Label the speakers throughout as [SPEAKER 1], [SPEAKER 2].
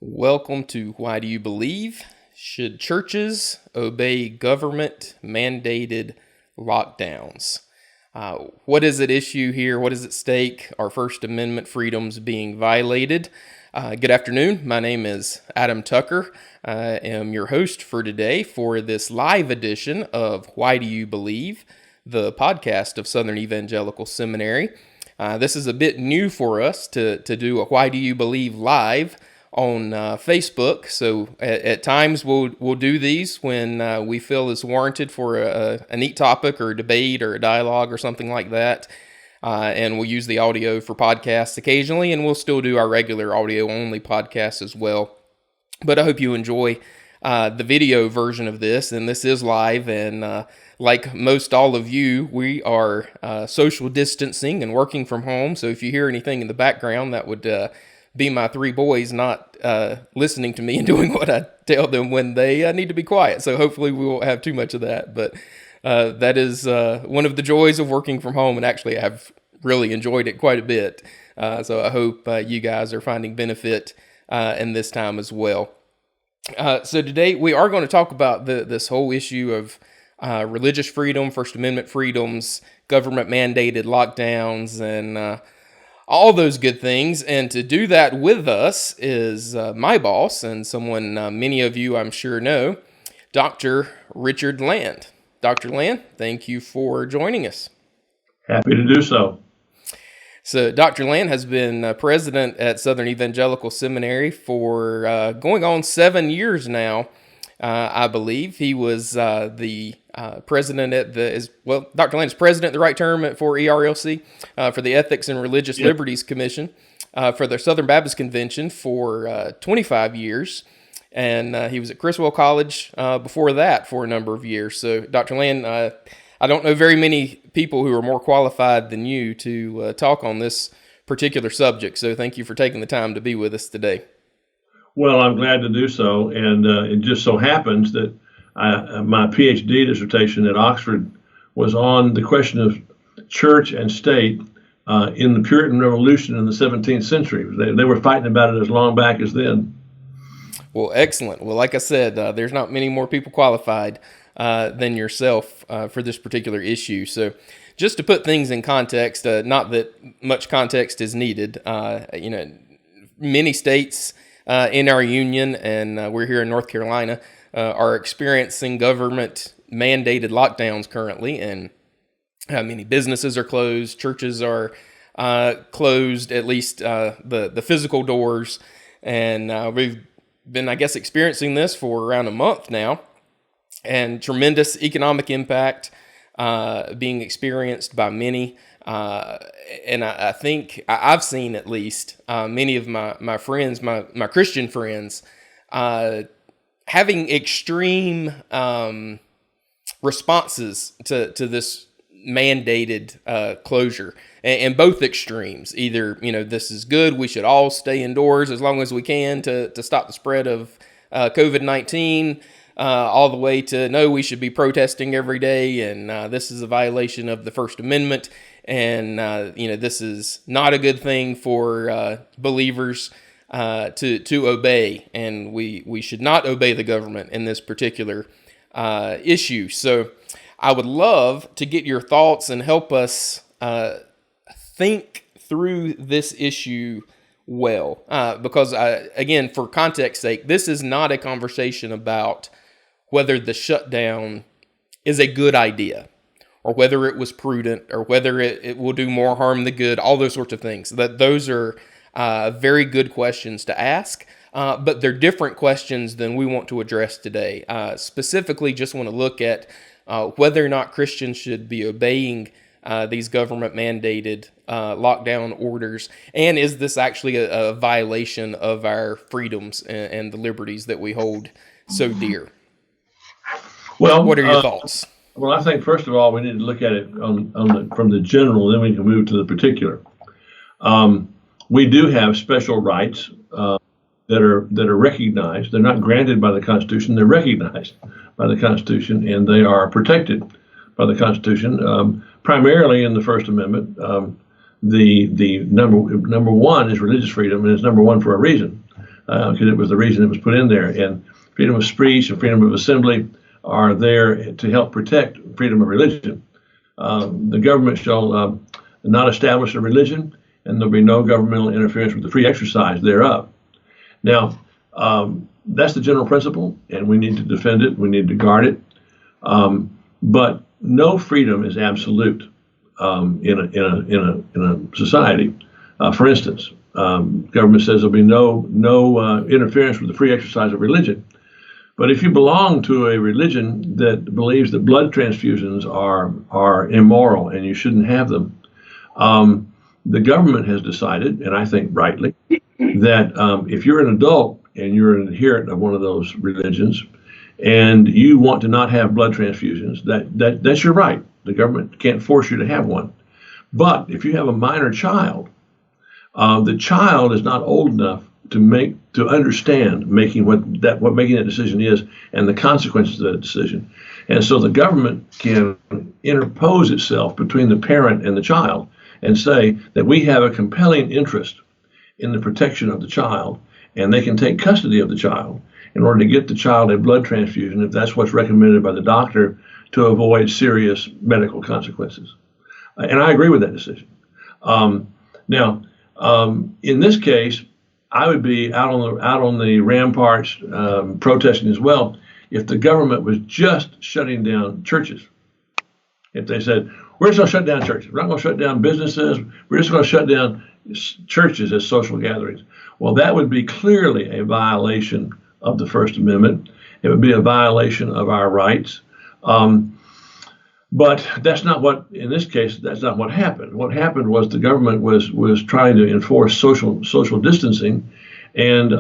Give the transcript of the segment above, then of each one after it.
[SPEAKER 1] Welcome to Why Do You Believe? Should churches obey government mandated lockdowns? What is at issue here? What is at stake? Our First Amendment freedoms being violated. Good afternoon. My name is Adam Tucker. I am your host for today for this live edition of Why Do You Believe, the podcast of Southern Evangelical Seminary. This is a bit new for us to do a Why Do You Believe live on Facebook. So at times we'll do these when we feel it's warranted for a neat topic or a debate or a dialogue or something like that. And we'll use the audio for podcasts occasionally, and we'll still do our regular audio-only podcasts as well. But I hope you enjoy the video version of this, and this is live, and like most all of you, we are social distancing and working from home, so if you hear anything in the background, that would be my three boys not listening to me and doing what I tell them when they need to be quiet. So hopefully we won't have too much of that. But that is one of the joys of working from home. And actually, I've really enjoyed it quite a bit. So I hope you guys are finding benefit in this time as well. So today we are going to talk about this whole issue of religious freedom, First Amendment freedoms, government mandated lockdowns, and all those good things. And to do that with us is my boss and someone many of you I'm sure know, Dr. Richard Land. Dr. Land, thank you for joining us.
[SPEAKER 2] Happy to do so.
[SPEAKER 1] So Dr. Land has been president at Southern Evangelical Seminary for going on 7 years now, I believe. He was the president at Dr. Land is president, the right term for ERLC, for the Ethics and Religious Liberties Commission, for the Southern Baptist Convention for 25 years. And he was at Criswell College before that for a number of years. So Dr. Land, I don't know very many people who are more qualified than you to talk on this particular subject. So thank you for taking the time to be with us today.
[SPEAKER 2] Well, I'm glad to do so. And it just so happens that my PhD dissertation at Oxford was on the question of church and state in the Puritan Revolution in the 17th century. They were fighting about it as long back as then.
[SPEAKER 1] Well, excellent. Well, like I said, there's not many more people qualified than yourself for this particular issue. So just to put things in context, not that much context is needed, many states in our union, and we're here in North Carolina, are experiencing government mandated lockdowns currently, and many businesses are closed, churches are closed, at least the physical doors, and we've been, I guess, experiencing this for around a month now, and tremendous economic impact being experienced by many. And I think I've seen at least many of my friends, my Christian friends, having extreme responses to this mandated closure, and both extremes. Either, this is good, we should all stay indoors as long as we can to stop the spread of COVID-19, all the way to, no, we should be protesting every day, and this is a violation of the First Amendment, and this is not a good thing for believers to obey, and we should not obey the government in this particular issue. So I would love to get your thoughts and help us think through this issue well, because again, for context sake, this is not a conversation about whether the shutdown is a good idea, or whether it was prudent, or whether it will do more harm than good, all those sorts of things. Those are very good questions to ask, but they're different questions than we want to address today. Specifically, just want to look at whether or not Christians should be obeying these government-mandated lockdown orders, and is this actually a violation of our freedoms and the liberties that we hold so dear?
[SPEAKER 2] Well,
[SPEAKER 1] what are your thoughts?
[SPEAKER 2] Well, I think first of all we need to look at it from the general, then we can move to the particular. We do have special rights that are recognized. They're not granted by the Constitution; they're recognized by the Constitution, and they are protected by the Constitution. Primarily in the First Amendment, the number one is religious freedom, and it's number one for a reason. because it was the reason it was put in there. And freedom of speech and freedom of assembly are there to help protect freedom of religion. The government shall not establish a religion, and there'll be no governmental interference with the free exercise thereof. Now, that's the general principle, and we need to defend it. We need to guard it. But no freedom is absolute in a society. For instance, government says there'll be no interference with the free exercise of religion. But if you belong to a religion that believes that blood transfusions are immoral and you shouldn't have them, the government has decided, and I think rightly, that if you're an adult and you're an adherent of one of those religions and you want to not have blood transfusions, that's your right. The government can't force you to have one. But if you have a minor child, the child is not old enough to understand what making that decision is and the consequences of that decision. And so the government can interpose itself between the parent and the child and say that we have a compelling interest in the protection of the child, and they can take custody of the child in order to get the child a blood transfusion if that's what's recommended by the doctor to avoid serious medical consequences. And I agree with that decision. Now, in this case, I would be out on the ramparts protesting as well if the government was just shutting down churches. If they said, we're just going to shut down churches, we're not going to shut down businesses, we're just going to shut down churches as social gatherings. Well, that would be clearly a violation of the First Amendment. It would be a violation of our rights. But that's not what, in this case, that's not what happened. What happened was the government was trying to enforce social distancing, and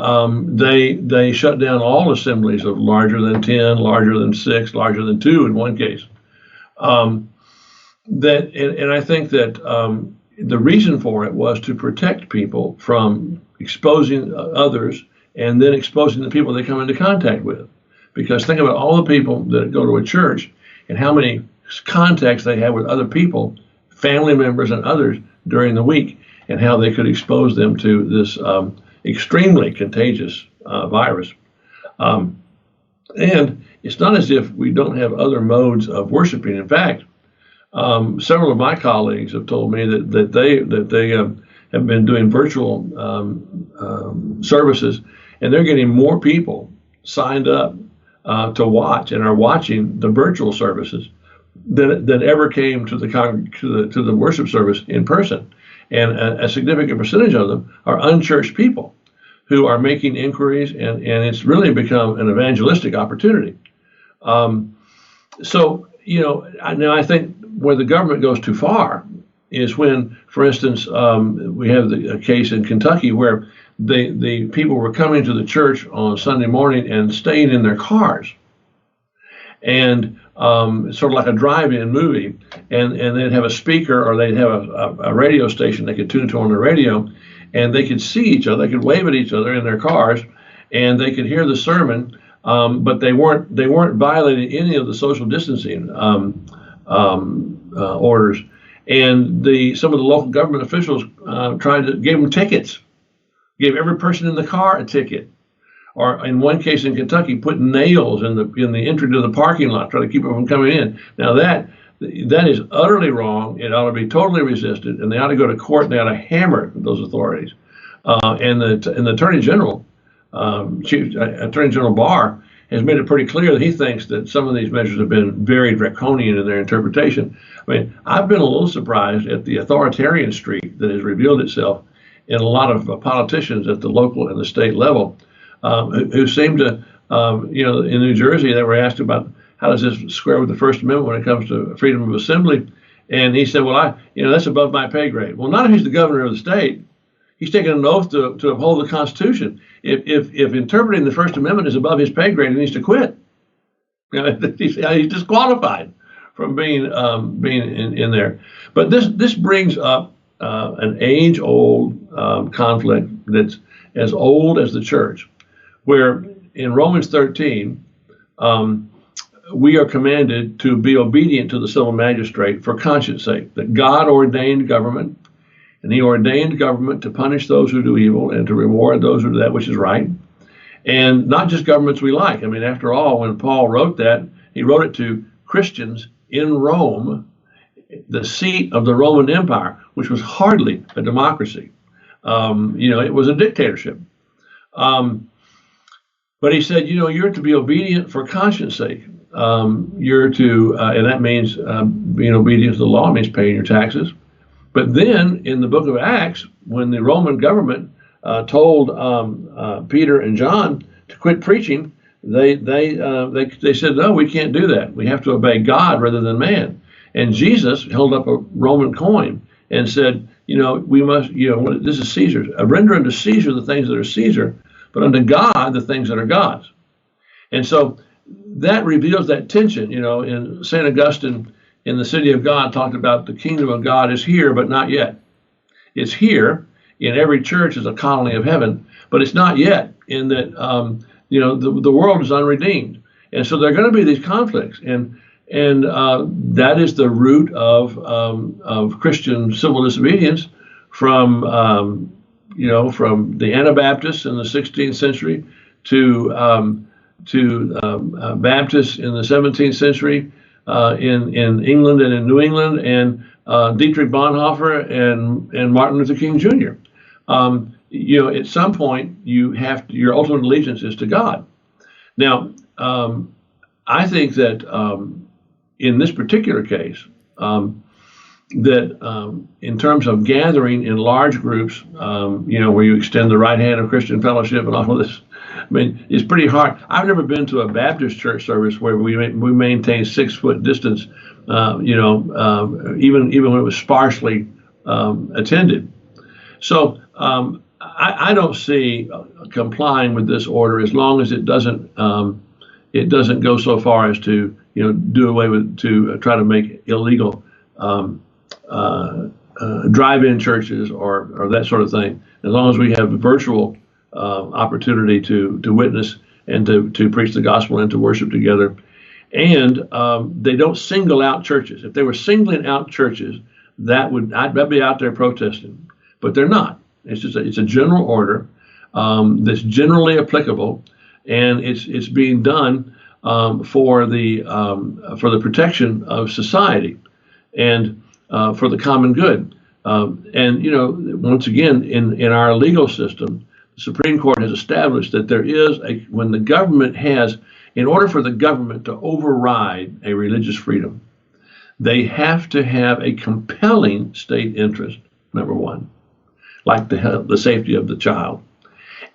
[SPEAKER 2] they shut down all assemblies of larger than 10, larger than 6, larger than 2 in one case. And I think that the reason for it was to protect people from exposing others and then exposing the people they come into contact with. Because think about all the people that go to a church and how many contacts they have with other people, family members and others during the week, and how they could expose them to this extremely contagious virus. And it's not as if we don't have other modes of worshiping. In fact, several of my colleagues have told me that they have been doing virtual services, and they're getting more people signed up to watch and are watching the virtual services than ever came to the worship service in person. And a significant percentage of them are unchurched people who are making inquiries, and it's really become an evangelistic opportunity. So, I think where the government goes too far is when, for instance, we have a case in Kentucky where the people were coming to the church on Sunday morning and staying in their cars. And it's sort of like a drive-in movie, and they'd have a speaker or they'd have a radio station they could tune to on the radio, and they could see each other, they could wave at each other in their cars, and they could hear the sermon, but they weren't violating any of the social distancing orders. And some of the local government officials gave them tickets, gave every person in the car a ticket. Or in one case in Kentucky, put nails in the entry to the parking lot, trying to keep them from coming in. Now that is utterly wrong. It ought to be totally resisted, and they ought to go to court and they ought to hammer those authorities. And the Attorney General, Chief Attorney General Barr, has made it pretty clear that he thinks that some of these measures have been very draconian in their interpretation. I mean, I've been a little surprised at the authoritarian streak that has revealed itself in a lot of politicians at the local and the state level. Who seem to, in New Jersey, they were asked about how does this square with the First Amendment when it comes to freedom of assembly, and he said, well, that's above my pay grade. Well, not if he's the governor of the state. He's taken an oath to uphold the Constitution. If interpreting the First Amendment is above his pay grade, he needs to quit. He's disqualified from being in there. But this brings up an age-old conflict that's as old as the church, where in Romans 13, we are commanded to be obedient to the civil magistrate for conscience sake, that God ordained government, and he ordained government to punish those who do evil and to reward those who do that which is right. And not just governments we like. I mean, after all, when Paul wrote that, he wrote it to Christians in Rome, the seat of the Roman Empire, which was hardly a democracy. It was a dictatorship. But he said, you're to be obedient for conscience sake. You're to, and that means being obedient to the law means paying your taxes. But then in the book of Acts, when the Roman government told Peter and John to quit preaching, they said, no, we can't do that. We have to obey God rather than man. And Jesus held up a Roman coin and said, we must, this is Caesar's. Render unto Caesar the things that are Caesar, but unto God the things that are God's. And so that reveals that tension. In St. Augustine in the City of God talked about the kingdom of God is here, but not yet. It's here in every church as a colony of heaven, but it's not yet in that, the world is unredeemed. And so there are going to be these conflicts. And that is the root of Christian civil disobedience from the Anabaptists in the 16th century to Baptists in the 17th century in England and in New England, and Dietrich Bonhoeffer and Martin Luther King Jr. At some point your ultimate allegiance is to God. Now, I think that in this particular case, that in terms of gathering in large groups, where you extend the right hand of Christian fellowship and all of this, I mean, it's pretty hard. I've never been to a Baptist church service where we maintain 6 foot distance, even when it was sparsely attended. So I don't see complying with this order as long as it doesn't go so far as to do away with, to try to make illegal drive-in churches or that sort of thing. As long as we have virtual opportunity to witness and to preach the gospel and to worship together. And they don't single out churches. If they were singling out churches, I'd be out there protesting. But they're not. It's a general order that's generally applicable, and it's being done for the protection of society and for the common good. Once again, in our legal system, the Supreme Court has established that when the government in order for the government to override a religious freedom, they have to have a compelling state interest, number one, like the safety of the child.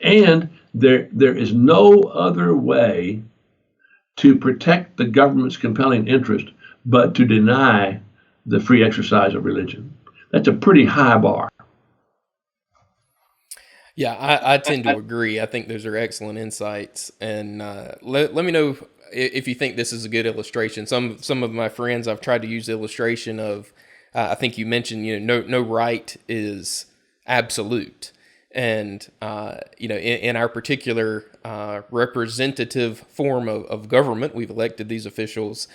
[SPEAKER 2] And there is no other way to protect the government's compelling interest but to deny the free exercise of religion. That's a pretty high bar.
[SPEAKER 1] Yeah, I tend to agree. I think those are excellent insights. And let me know if you think this is a good illustration. Some of my friends, I've tried to use the illustration of, I think you mentioned, no right is absolute. And, in our particular representative form of government, we've elected these officials.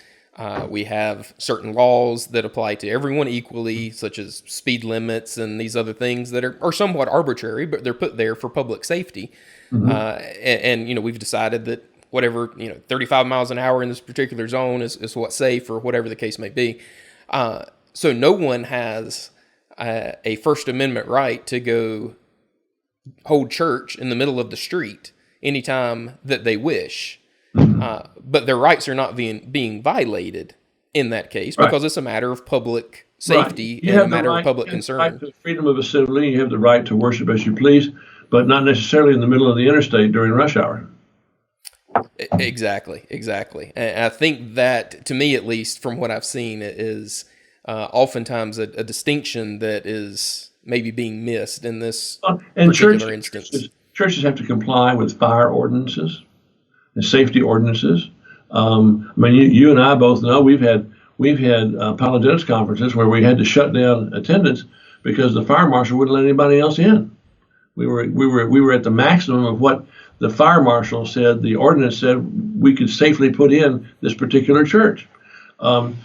[SPEAKER 1] We have certain laws that apply to everyone equally, such as speed limits and these other things that are somewhat arbitrary, but they're put there for public safety. Mm-hmm. And we've decided that whatever, 35 miles an hour in this particular zone is what's safe, or whatever the case may be. So no one has a First Amendment right to go hold church in the middle of the street anytime that they wish. But their rights are not being violated in that case, because it's a matter of public safety and a matter of public concern.
[SPEAKER 2] You have the right to freedom of assembly, you have the right to worship as you please, but not necessarily in the middle of the interstate during rush hour.
[SPEAKER 1] Exactly. And I think that, to me at least, from what I've seen, is oftentimes a distinction that is maybe being missed in this particular instance.
[SPEAKER 2] Churches have to comply with fire ordinances and safety ordinances. You and I both know we've had apologetics conferences where we had to shut down attendance because the fire marshal wouldn't let anybody else in. We were at the maximum of what the fire marshal said, the ordinance said we could safely put in this particular church. The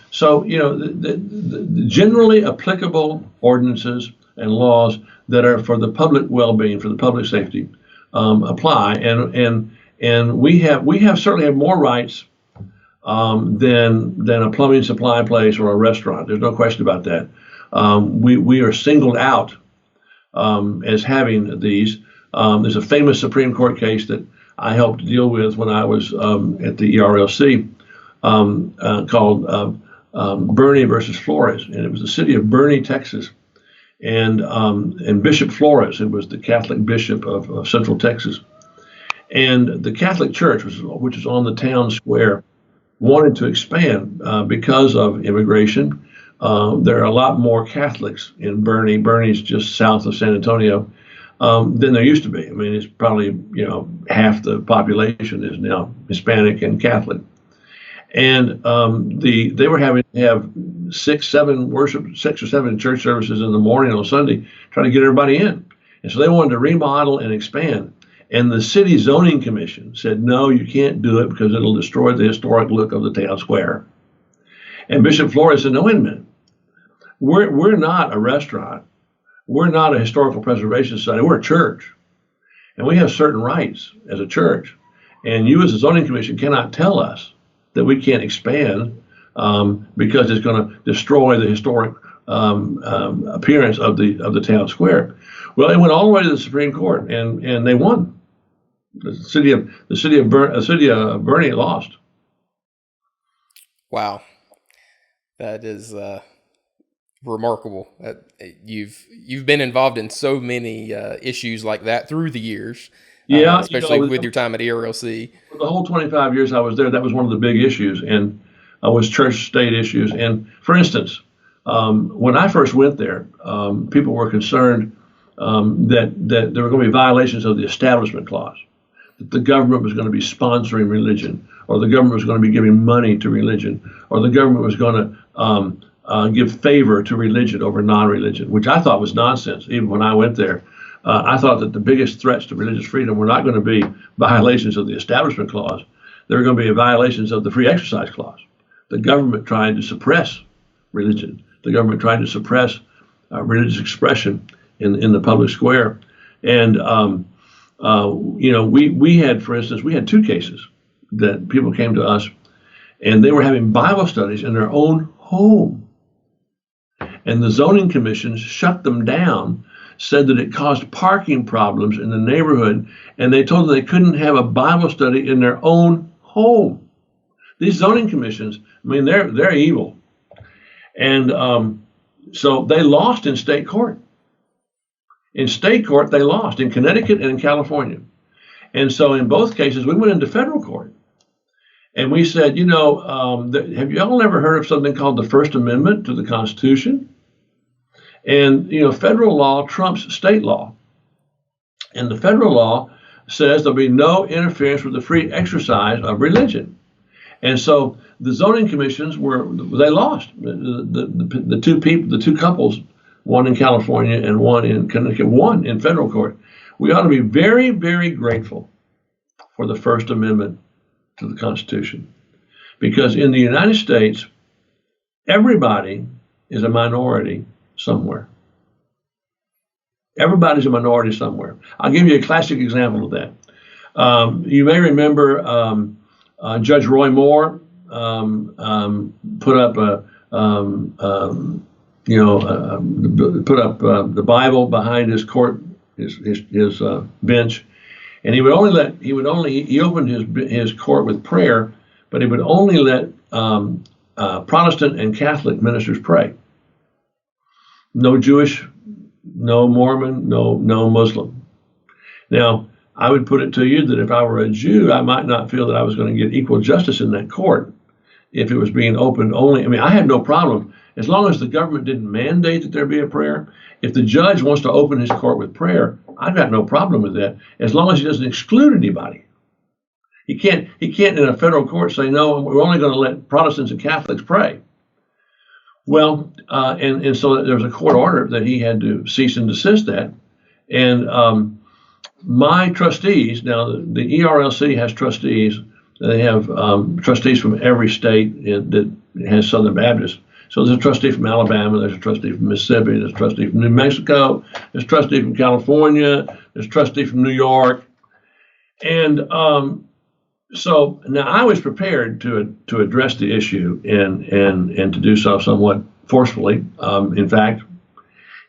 [SPEAKER 2] generally applicable ordinances and laws that are for the public well-being, for the public safety, apply, and we have certainly have more rights than a plumbing supply place or a restaurant. There's no question about that. We are singled out as having these. There's a famous Supreme Court case that I helped deal with when I was at the ERLC called Bernie versus Flores, and it was the city of Bernie, Texas, and Bishop Flores, who was the Catholic bishop of Central Texas, and the Catholic Church, which is on the town square, wanted to expand because of immigration. There are a lot more Catholics in Bernie. Bernie's just south of San Antonio than there used to be. I mean, it's probably half the population is now Hispanic and Catholic. And they were having to have 6 or 7 church services in the morning on Sunday, trying to get everybody in. And so they wanted to remodel and expand. And the city zoning commission said, no, you can't do it because it'll destroy the historic look of the town square. And Bishop Flores said, no, wait a minute. We're not a restaurant. We're not a historical preservation society. We're a church. And we have certain rights as a church. And you as a zoning commission cannot tell us that we can't expand because it's going to destroy the historic appearance of the town square. Well, it went all the way to the Supreme Court, and they won. The city of Bernie lost.
[SPEAKER 1] Wow, that is remarkable. You've been involved in so many issues like that through the years.
[SPEAKER 2] Yeah,
[SPEAKER 1] especially with your time at ERLC.
[SPEAKER 2] For the whole 25 years I was there, that was one of the big issues, and was church-state issues. And for instance, when I first went there, people were concerned that there were going to be violations of the Establishment Clause, that the government was going to be sponsoring religion, or the government was going to be giving money to religion, or the government was going to give favor to religion over non-religion, which I thought was nonsense. Even when I went there, I thought that the biggest threats to religious freedom were not going to be violations of the Establishment Clause. They were going to be violations of the Free Exercise Clause. The government trying to suppress religion, the government trying to suppress religious expression in the public square. And we had, for instance, we had 2 cases that people came to us, and they were having Bible studies in their own home, and the zoning commissions shut them down, said that it caused parking problems in the neighborhood, and they told them they couldn't have a Bible study in their own home. These zoning commissions, I mean, they're evil. And so they lost in state court. In state court, they lost in Connecticut and in California. And so in both cases, we went into federal court. And we said, have you all ever heard of something called the First Amendment to the Constitution? And, federal law trumps state law. And the federal law says there'll be no interference with the free exercise of religion. And so the zoning commissions they lost. The two couples, one in California and one in Connecticut, won in federal court. We ought to be very, very grateful for the First Amendment to the Constitution. Because in the United States, everybody is a minority somewhere. Everybody's a minority somewhere. I'll give you a classic example of that. You may remember Judge Roy Moore put up the Bible behind his court, his bench, and he opened his court with prayer, but he would only let Protestant and Catholic ministers pray. No Jewish, no Mormon, no Muslim. Now, I would put it to you that if I were a Jew, I might not feel that I was going to get equal justice in that court if it was being opened only. I mean, I had no problem as long as the government didn't mandate that there be a prayer. If the judge wants to open his court with prayer, I've got no problem with that, as long as he doesn't exclude anybody. He can't in a federal court say, no, we're only going to let Protestants and Catholics pray. Well, and so there was a court order that he had to cease and desist that. And my trustees, now the ERLC has trustees. They have trustees from every state that has Southern Baptists. So there's a trustee from Alabama, there's a trustee from Mississippi, there's a trustee from New Mexico, there's a trustee from California, there's a trustee from New York, And so now I was prepared to address the issue and to do so somewhat forcefully. In fact,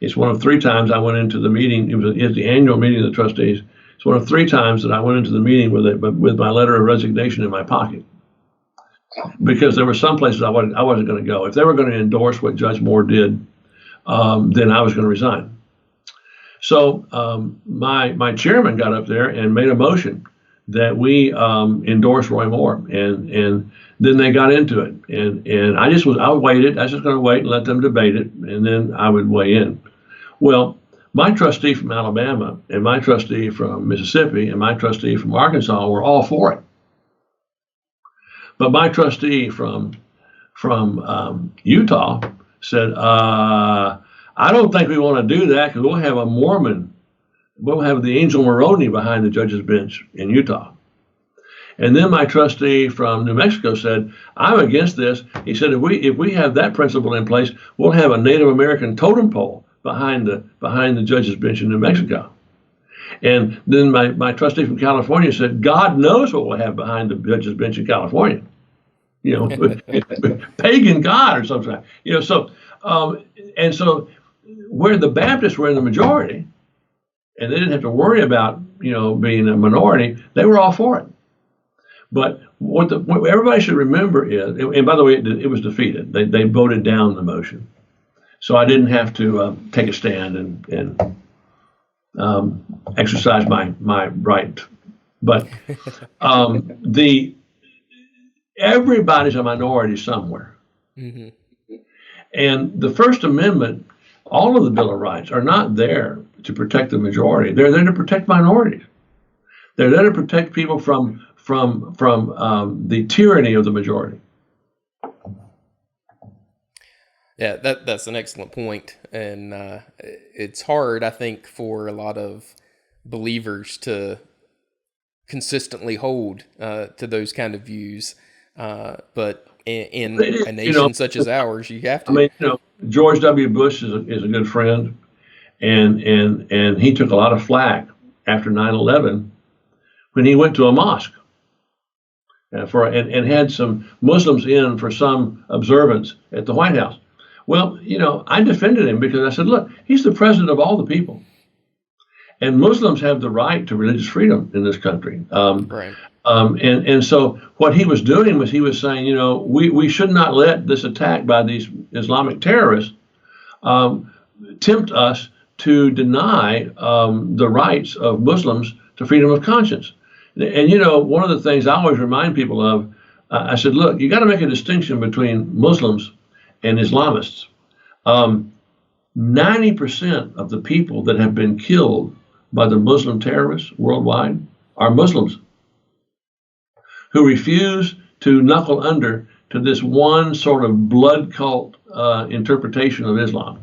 [SPEAKER 2] it's one of 3 times I went into the meeting. It was the annual meeting of the trustees. It's one of 3 times that I went into the meeting with my letter of resignation in my pocket, because there were some places I wasn't going to go. If they were going to endorse what Judge Moore did, then I was going to resign. So my chairman got up there and made a motion that we endorse Roy Moore, and then they got into it, and I waited. I was just going to wait and let them debate it, and then I would weigh in. Well, my trustee from Alabama and my trustee from Mississippi and my trustee from Arkansas were all for it, but my trustee from Utah said, I don't think we want to do that, because we'll have a Mormon. We'll have the Angel Moroni behind the judge's bench in Utah. And then my trustee from New Mexico said, I'm against this. He said, if we have that principle in place, we'll have a Native American totem pole behind the judge's bench in New Mexico. And then my trustee from California said, God knows what we'll have behind the judge's bench in California. Pagan God or something. So where the Baptists were in the majority, and they didn't have to worry about, being a minority, they were all for it. But what everybody should remember is, and by the way, it was defeated. They voted down the motion. So I didn't have to take a stand and exercise my right. But everybody's a minority somewhere. Mm-hmm. And the First Amendment, all of the Bill of Rights, are not there to protect the majority. They're there to protect minorities. They're there to protect people from the tyranny of the majority.
[SPEAKER 1] Yeah, that's an excellent point. And it's hard, I think, for a lot of believers to consistently hold to those kind of views. But in a nation such as ours, you have to.
[SPEAKER 2] George W. Bush is a good friend, and he took a lot of flack after 9/11 when he went to a mosque and had some Muslims in for some observance at the White House. Well, I defended him because I said, look, he's the president of all the people, and Muslims have the right to religious freedom in this country.
[SPEAKER 1] Right.
[SPEAKER 2] And so what he was doing was he was saying, we should not let this attack by these Islamic terrorists tempt us to deny the rights of Muslims to freedom of conscience. And, one of the things I always remind people of, I said, look, you got to make a distinction between Muslims and Islamists. 90% of the people that have been killed by the Muslim terrorists worldwide are Muslims who refuse to knuckle under to this one sort of blood cult interpretation of Islam.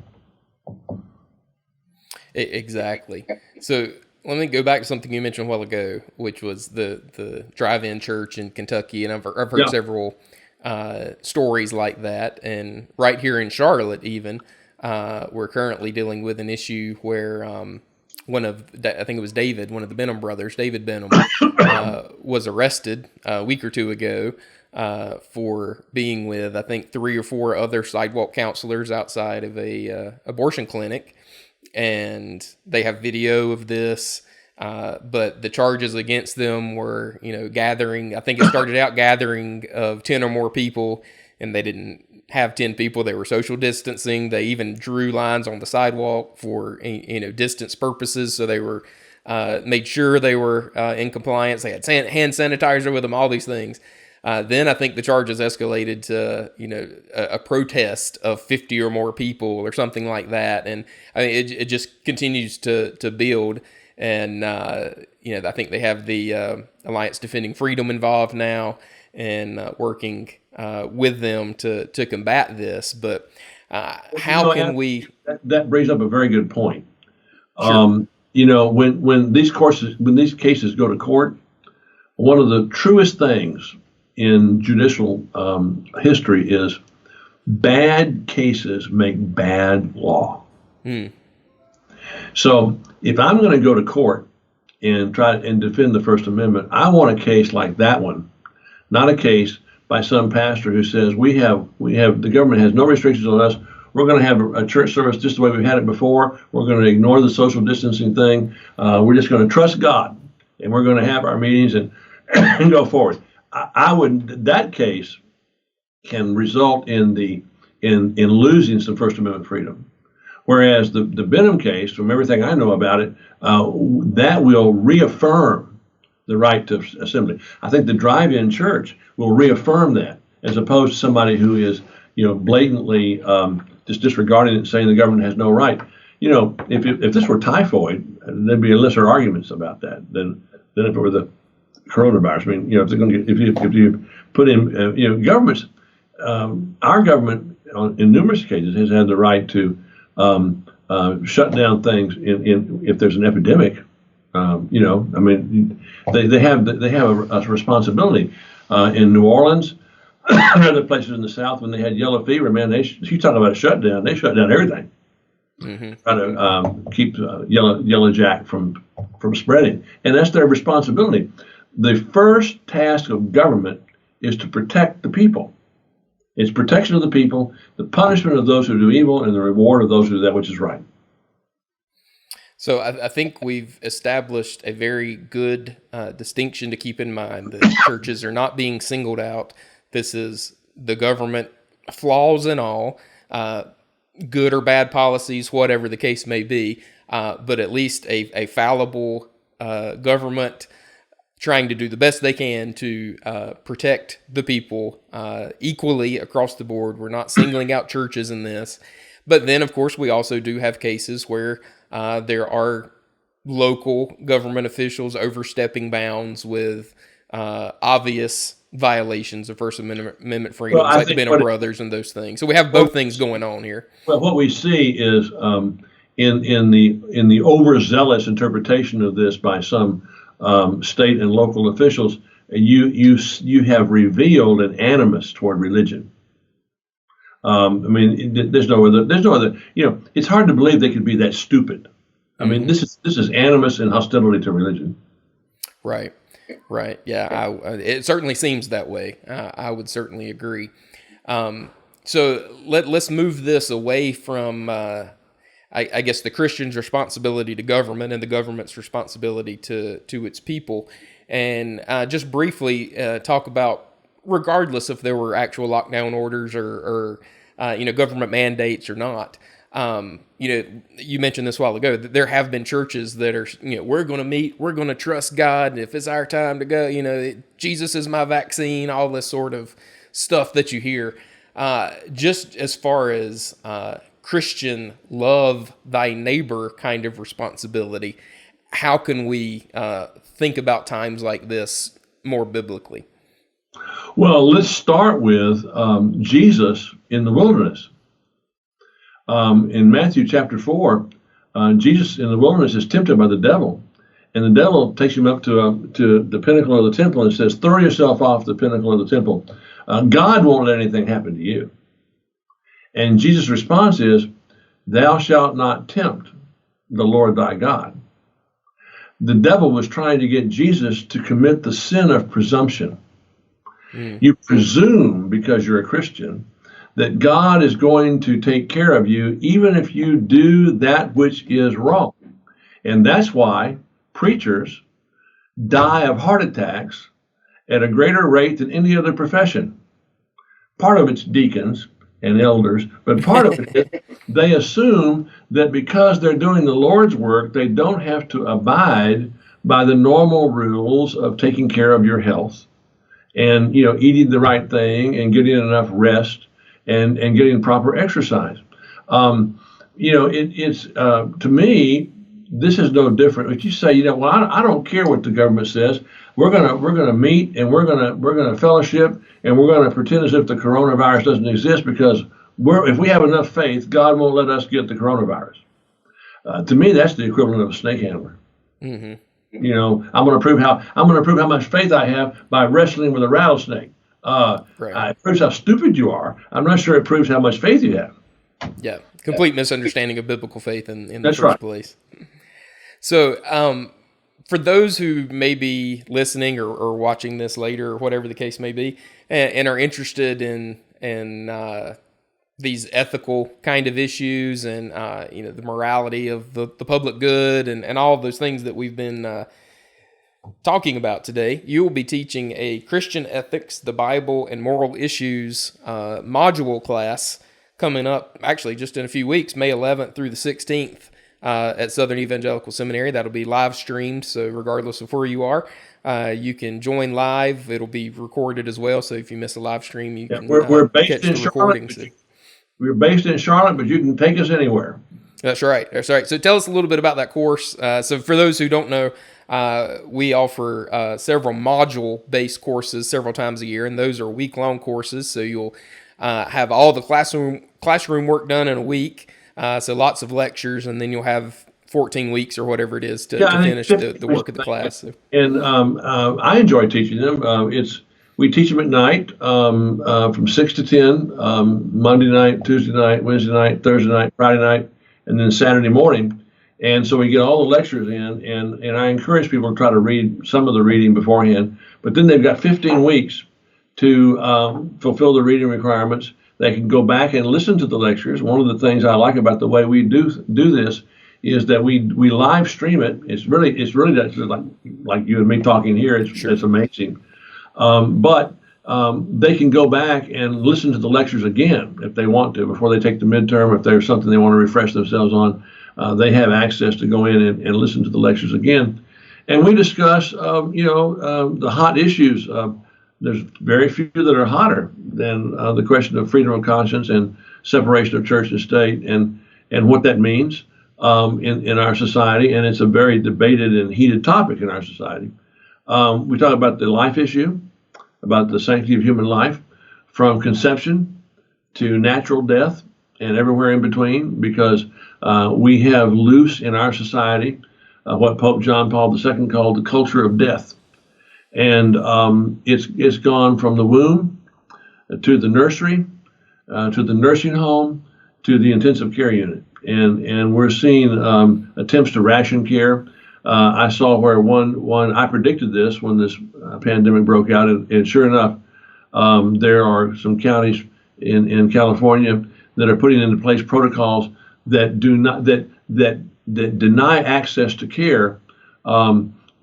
[SPEAKER 1] Exactly. So let me go back to something you mentioned a while ago, which was the drive-in church in Kentucky, and I've heard several stories like that. And right here in Charlotte, even we're currently dealing with an issue where I think it was David, one of the Benham brothers, David Benham, was arrested a week or two ago for being with, I think, 3 or 4 other sidewalk counselors outside of a abortion clinic. And they have video of this, but the charges against them were, gathering. I think it started out gathering of 10 or more people, and they didn't have 10 people. They were social distancing. They even drew lines on the sidewalk for, distance purposes. So they were made sure they were in compliance. They had hand sanitizer with them, all these things. Then I think the charges escalated to, a protest of 50 or more people or something like that. And I mean, it just continues to build. And, I think they have the Alliance Defending Freedom involved now and working with them to combat this. But how can we...
[SPEAKER 2] That brings up a very good point.
[SPEAKER 1] Sure.
[SPEAKER 2] When these cases go to court, one of the truest things in judicial history is bad cases make bad law. So if I'm going to go to court and try and defend the First Amendment. I want a case like that one, not a case by some pastor who says the government has no restrictions on us. We're going to have a church service just the way we've had it before. We're going to ignore the social distancing thing. We're just going to trust God, and we're going to have our meetings and go forward. That case can result in losing some First Amendment freedom. Whereas the Benham case, from everything I know about it, that will reaffirm the right to assembly. I think the drive-in church will reaffirm that, as opposed to somebody who is, blatantly just disregarding it and saying the government has no right. If this were typhoid, there'd be lesser arguments about that than if it were the coronavirus. I mean, if they're going to if you put in governments, our government in numerous cases has had the right to shut down things if there's an epidemic. I mean, they have a responsibility. In New Orleans and other places in the South, when they had yellow fever, man, you talk about a shutdown. They shut down everything. Mm-hmm. Try to keep yellow jack from spreading, and that's their responsibility. The first task of government is to protect the people. It's protection of the people, the punishment of those who do evil, and the reward of those who do that which is right.
[SPEAKER 1] So I think we've established a very good distinction to keep in mind that churches are not being singled out. This is the government, flaws and all, good or bad policies, whatever the case may be, but at least a fallible government trying to do the best they can to protect the people equally across the board. We're not singling out churches in this. But then, of course, we also do have cases where there are local government officials overstepping bounds with obvious violations of First Amendment freedoms, like Benham Brothers and those things. So we have both things going on here.
[SPEAKER 2] Well, what we see is in the overzealous interpretation of this by some state and local officials, you have revealed an animus toward religion. I mean, there's no other. It's hard to believe they could be that stupid. I mean, this is animus and hostility to religion. Right.
[SPEAKER 1] Yeah, it certainly seems that way. I would certainly agree. So let's move this away from, I guess, the Christian's responsibility to government and the government's responsibility to its people, and just briefly talk about, regardless if there were actual lockdown orders or government mandates or not. You mentioned this a while ago, that there have been churches that are, we're going to meet, we're going to trust God. If it's our time to go, Jesus is my vaccine, all this sort of stuff that you hear. Just as far as Christian love thy neighbor kind of responsibility, how can we think about times like this more biblically?
[SPEAKER 2] Well, let's start with Jesus in the wilderness. In Matthew chapter 4, Jesus in the wilderness is tempted by the devil, and the devil takes him up to the pinnacle of the temple and says, "Throw yourself off the pinnacle of the temple. God won't let anything happen to you." And Jesus' response is, "Thou shalt not tempt the Lord thy God." The devil was trying to get Jesus to commit the sin of presumption. You presume, because you're a Christian, that God is going to take care of you even if you do that which is wrong. And that's why preachers die of heart attacks at a greater rate than any other profession. Part of it's deacons and elders, but part of it is they assume that because they're doing the Lord's work, they don't have to abide by the normal rules of taking care of your health and eating the right thing and getting enough rest and getting proper exercise. It's to me, this is no different. If you say, well, I don't care what the government says. We're gonna meet and we're gonna fellowship and we're gonna pretend as if the coronavirus doesn't exist because if we have enough faith, God won't let us get the coronavirus. To me, that's the equivalent of a snake handler. Mm-hmm. I'm going to prove how much faith I have by wrestling with a rattlesnake. Right. It proves how stupid you are. I'm not sure it proves how much faith you have.
[SPEAKER 1] Yeah, complete misunderstanding of biblical faith in the first place. So for those who may be listening or watching this later, or whatever the case may be, and are interested in these ethical kind of issues and the morality of the public good and all of those things that we've been talking about today, you will be teaching a Christian ethics, the Bible, and moral issues module class coming up actually just in a few weeks, May 11th through the 16th. At Southern Evangelical Seminary. That'll be live streamed, so regardless of where you are, you can join live. It'll be recorded as well, so if you miss a live stream, you can
[SPEAKER 2] we're based
[SPEAKER 1] catch
[SPEAKER 2] in
[SPEAKER 1] the recording.
[SPEAKER 2] Charlotte. We're based in Charlotte, but you can take us anywhere.
[SPEAKER 1] That's right. That's right. So tell us a little bit about that course. So for those who don't know, we offer several module-based courses several times a year, and those are week-long courses, so you'll have all the classroom work done in a week. So lots of lectures, and then you'll have 14 weeks or whatever it is to finish the work of the class. So.
[SPEAKER 2] And I enjoy teaching them. We teach them at night from 6 to 10, Monday night, Tuesday night, Wednesday night, Thursday night, Friday night, and then Saturday morning. And so we get all the lectures in, and I encourage people to try to read some of the reading beforehand. But then they've got 15 weeks to fulfill the reading requirements. They can go back and listen to the lectures. One of the things I like about the way we do this is that we live stream it. It's really like you and me talking here. It's amazing. But they can go back and listen to the lectures again if they want to before they take the midterm. If there's something they want to refresh themselves on, they have access to go in and listen to the lectures again. And we discuss, the hot issues. There's very few that are hotter than the question of freedom of conscience and separation of church and state and what that means in our society. And it's a very debated and heated topic in our society. We talk about the life issue, about the sanctity of human life, from conception to natural death and everywhere in between, because we have loose in our society what Pope John Paul II called the culture of death. And it's gone from the womb to the nursery, to the nursing home, to the intensive care unit. And we're seeing attempts to ration care. I saw where I predicted this when this pandemic broke out, and sure enough, there are some counties in California that are putting into place protocols that deny access to care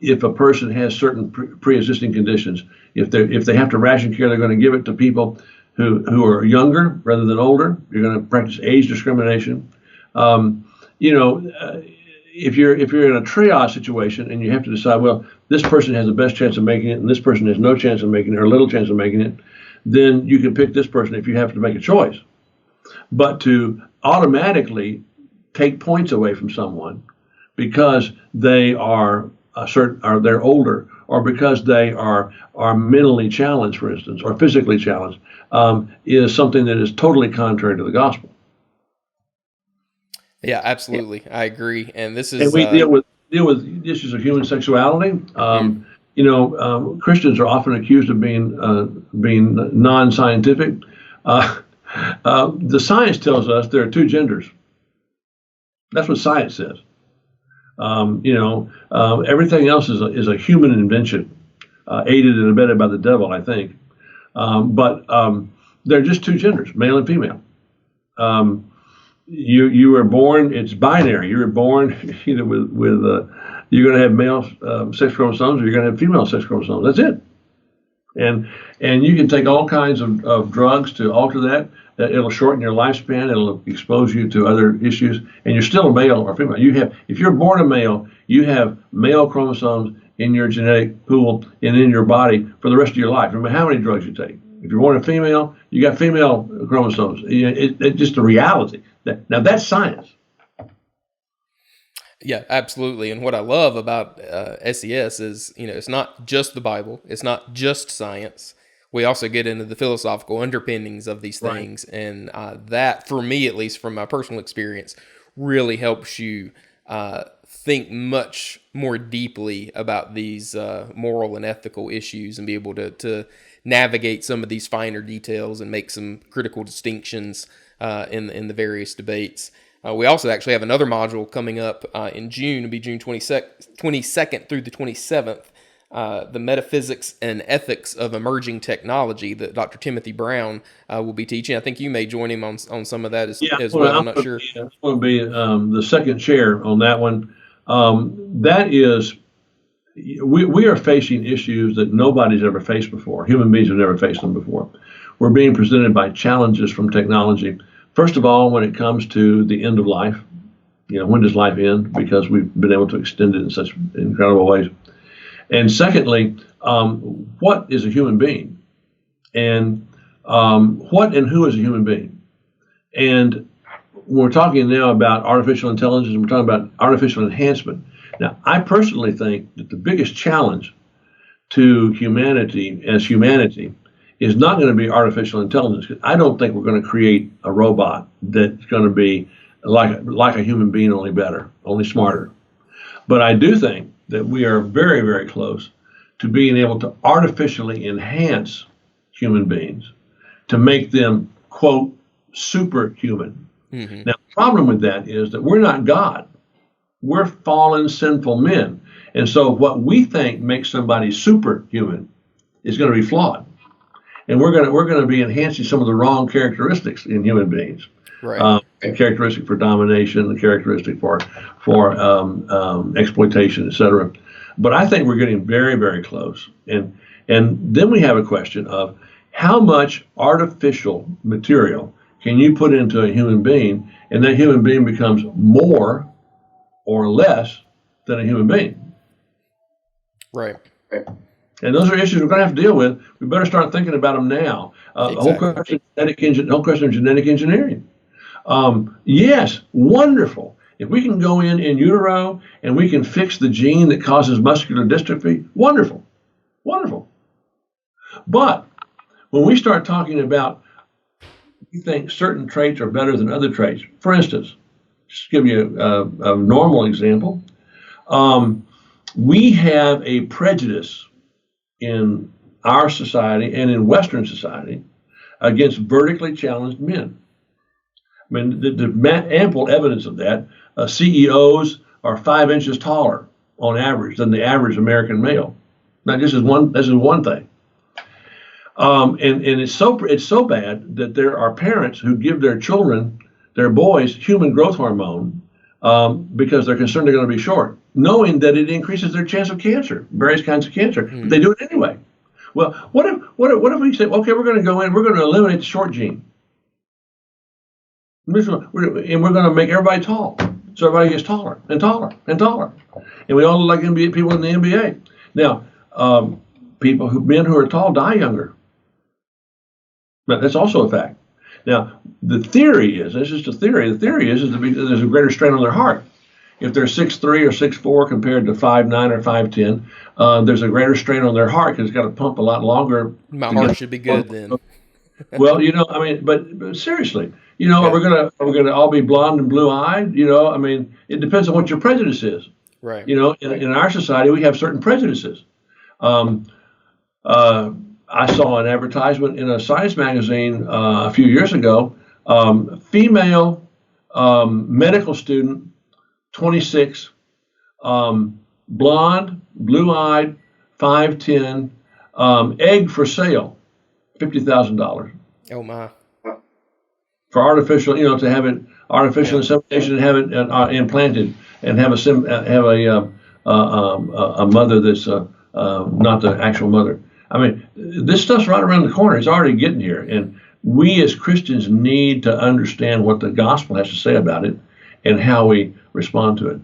[SPEAKER 2] if a person has certain pre-existing conditions. If they have to ration care, they're going to give it to people who are younger rather than older. You're going to practice age discrimination. If you're in a triage situation and you have to decide, well, this person has the best chance of making it and this person has no chance of making it or little chance of making it, then you can pick this person if you have to make a choice. But to automatically take points away from someone because they are they're older, or because they are mentally challenged, for instance, or physically challenged, is something that is totally contrary to the gospel.
[SPEAKER 1] Yeah, absolutely, I agree. And this is
[SPEAKER 2] and we deal with issues of human sexuality. Christians are often accused of being non-scientific. The science tells us there are two genders. That's what science says. Everything else is a human invention, aided and abetted by the devil, I think. But there are just two genders, male and female. You were born; it's binary. You were born either with you're going to have male sex chromosomes or you're going to have female sex chromosomes. That's it. And you can take all kinds of drugs to alter that. It'll shorten your lifespan. It'll expose you to other issues, and you're still a male or female. If you're born a male, you have male chromosomes in your genetic pool and in your body for the rest of your life, no matter how many drugs you take. If you're born a female, you got female chromosomes. It's just a reality. Now that's science.
[SPEAKER 1] Yeah, absolutely. And what I love about SES is, it's not just the Bible. It's not just science. We also get into the philosophical underpinnings of these things. Right. And that, for me, at least from my personal experience, really helps you think much more deeply about these moral and ethical issues and be able to navigate some of these finer details and make some critical distinctions in the various debates. We also actually have another module coming up in June. It'll be June 22nd through the 27th. The metaphysics and ethics of emerging technology that Dr. Timothy Brown will be teaching. I think you may join him on some of that as well. I'm not sure.
[SPEAKER 2] I'm going to be the second chair on that one. That is, we are facing issues that nobody's ever faced before. Human beings have never faced them before. We're being presented by challenges from technology. First of all, when it comes to the end of life, when does life end? Because we've been able to extend it in such incredible ways. And secondly, what is a human being? And what and who is a human being? And we're talking now about artificial intelligence, and we're talking about artificial enhancement. Now, I personally think that the biggest challenge to humanity is not going to be artificial intelligence. I don't think we're going to create a robot that's going to be like a human being, only better, only smarter. But I do think that we are very, very close to being able to artificially enhance human beings to make them, quote, superhuman. Mm-hmm. Now, the problem with that is that we're not God. We're fallen, sinful men. And so what we think makes somebody superhuman is going to be flawed. And we're going to be enhancing some of the wrong characteristics in human beings.
[SPEAKER 1] Right.
[SPEAKER 2] A characteristic for domination, a characteristic for exploitation, etc. But I think we're getting very, very close. And then we have a question of how much artificial material can you put into a human being, and that human being becomes more or less than a human being.
[SPEAKER 1] Right.
[SPEAKER 2] And those are issues we're going to have to deal with. We better start thinking about them now.
[SPEAKER 1] Exactly.
[SPEAKER 2] Whole question of genetic engineering. Yes, wonderful. If we can go in utero and we can fix the gene that causes muscular dystrophy, wonderful. But when we start talking about, we think certain traits are better than other traits. For instance, just to give you a normal example, we have a prejudice in our society and in Western society against vertically challenged men. I mean, the ample evidence of that. CEOs are 5 inches taller on average than the average American male. Now, this is one thing. And it's so bad that there are parents who give their children, their boys, human growth hormone because they're concerned they're going to be short, knowing that it increases their chance of cancer, various kinds of cancer. But they do it anyway. Well, what if we say, okay, we're going to go in, we're going to eliminate the short gene, and we're going to make everybody tall, so everybody gets taller and taller and taller, and we all look like NBA people in the NBA. Now, men who are tall die younger. That's also a fact. Now, the theory is, this is the theory that there's a greater strain on their heart. If they're 6'3" or 6'4" compared to 5'9" or 5'10", there's a greater strain on their heart because it's got to pump a lot longer.
[SPEAKER 1] My heart should be good then.
[SPEAKER 2] Well, but seriously, are we gonna all be blonde and blue-eyed? It depends on what your prejudice is.
[SPEAKER 1] Right.
[SPEAKER 2] In our society, we have certain prejudices. I saw an advertisement in a science magazine a few years ago. Female medical student, 26, blonde, blue-eyed, 5'10", egg for sale, $50,000.
[SPEAKER 1] Oh my!
[SPEAKER 2] For artificial, to have it artificial insemination and have it implanted and have a mother that's not the actual mother. I mean, this stuff's right around the corner. It's already getting here. And we as Christians need to understand what the gospel has to say about it and how we respond to it.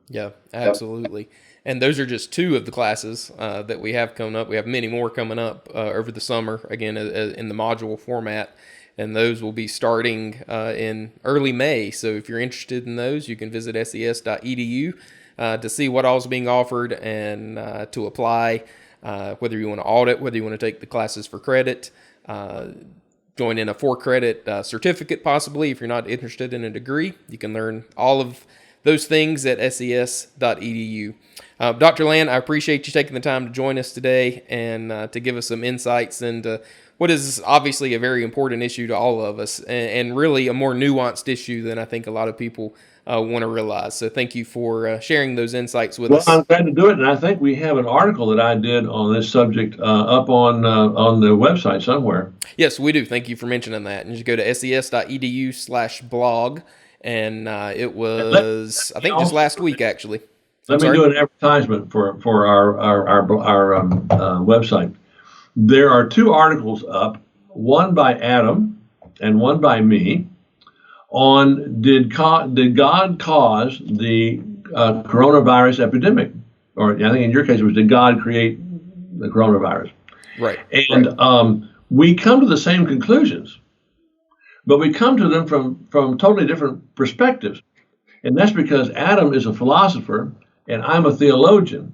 [SPEAKER 1] Yeah, absolutely. And those are just 2 of the classes that we have coming up. We have many more coming up over the summer, again, in the module format. And those will be starting in early May. So if you're interested in those, you can visit ses.edu to see what all is being offered and to apply. Whether you want to audit, whether you want to take the classes for credit, join in a 4-credit certificate possibly. If you're not interested in a degree, you can learn all of those things at ses.edu. Dr. Land, I appreciate you taking the time to join us today and to give us some insights into what is obviously a very important issue to all of us, and really a more nuanced issue than I think a lot of people want to realize. So thank you for sharing those insights with us.
[SPEAKER 2] Well, I'm glad to do it, and I think we have an article that I did on this subject up on the website somewhere.
[SPEAKER 1] Yes, we do. Thank you for mentioning that. And just go to ses.edu/blog, and it was, I think, just last week, actually.
[SPEAKER 2] Let me do an advertisement for our website. There are 2 articles up, one by Adam and one by me, on did God cause the coronavirus epidemic? Or I think in your case it was, did God create the coronavirus?
[SPEAKER 1] Right.
[SPEAKER 2] And we come to the same conclusions, but we come to them from totally different perspectives. And that's because Adam is a philosopher and I'm a theologian.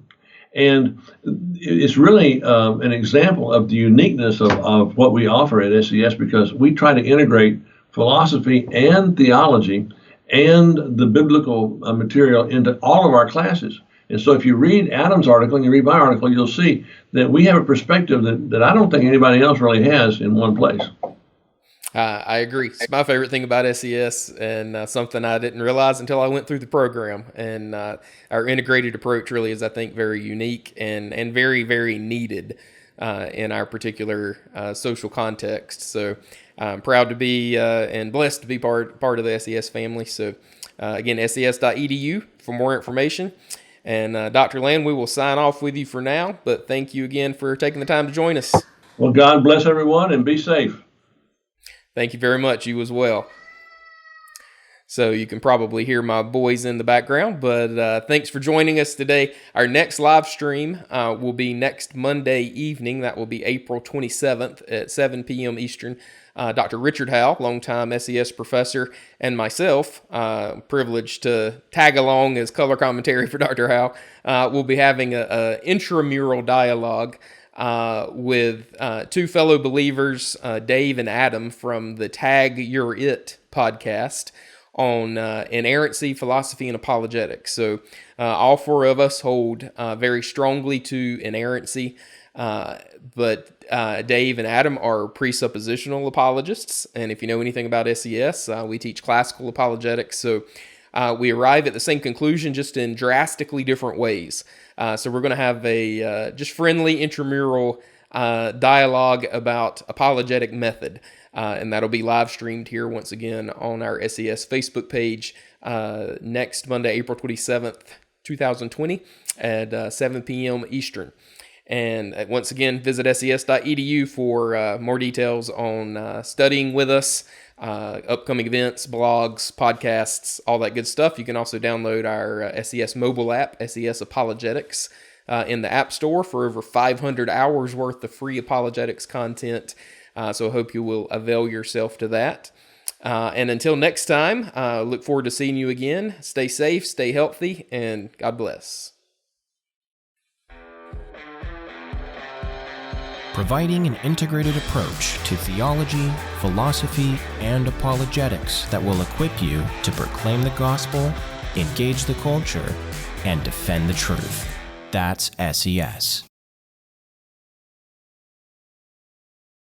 [SPEAKER 2] And it's really an example of the uniqueness of what we offer at SES, because we try to integrate philosophy and theology and the biblical material into all of our classes. And so if you read Adam's article and you read my article, you'll see that we have a perspective that I don't think anybody else really has in one place.
[SPEAKER 1] I agree. It's my favorite thing about SES, and something I didn't realize until I went through the program. And our integrated approach really is, I think, very unique and very, very needed in our particular social context. So I'm proud to be and blessed to be part of the SES family. So again, ses.edu for more information. And Dr. Land, we will sign off with you for now, but thank you again for taking the time to join us.
[SPEAKER 2] Well, God bless everyone and be safe.
[SPEAKER 1] Thank you very much. You as well. So you can probably hear my boys in the background, but thanks for joining us today. Our next live stream will be next Monday evening. That will be April 27th at 7 p.m. Eastern. Dr. Richard Howell, longtime SES professor, and myself, privileged to tag along as color commentary for Dr. Howell, will be having an intramural dialogue with 2 fellow believers, Dave and Adam, from the Tag You're It podcast on inerrancy, philosophy, and apologetics. So all 4 of us hold very strongly to inerrancy, but Dave and Adam are presuppositional apologists. And if you know anything about SES, we teach classical apologetics. So we arrive at the same conclusion, just in drastically different ways. So we're going to have a just friendly intramural dialogue about apologetic method. And that'll be live streamed here once again on our SES Facebook page next Monday, April 27th, 2020 at 7 p.m. Eastern. And once again, visit ses.edu for more details on studying with us, upcoming events, blogs, podcasts, all that good stuff. You can also download our SES mobile app, SES Apologetics, in the App Store for over 500 hours worth of free apologetics content. So I hope you will avail yourself to that. And until next time, look forward to seeing you again. Stay safe, stay healthy, and God bless.
[SPEAKER 3] Providing an integrated approach to theology, philosophy, and apologetics that will equip you to proclaim the gospel, engage the culture, and defend the truth. That's SES.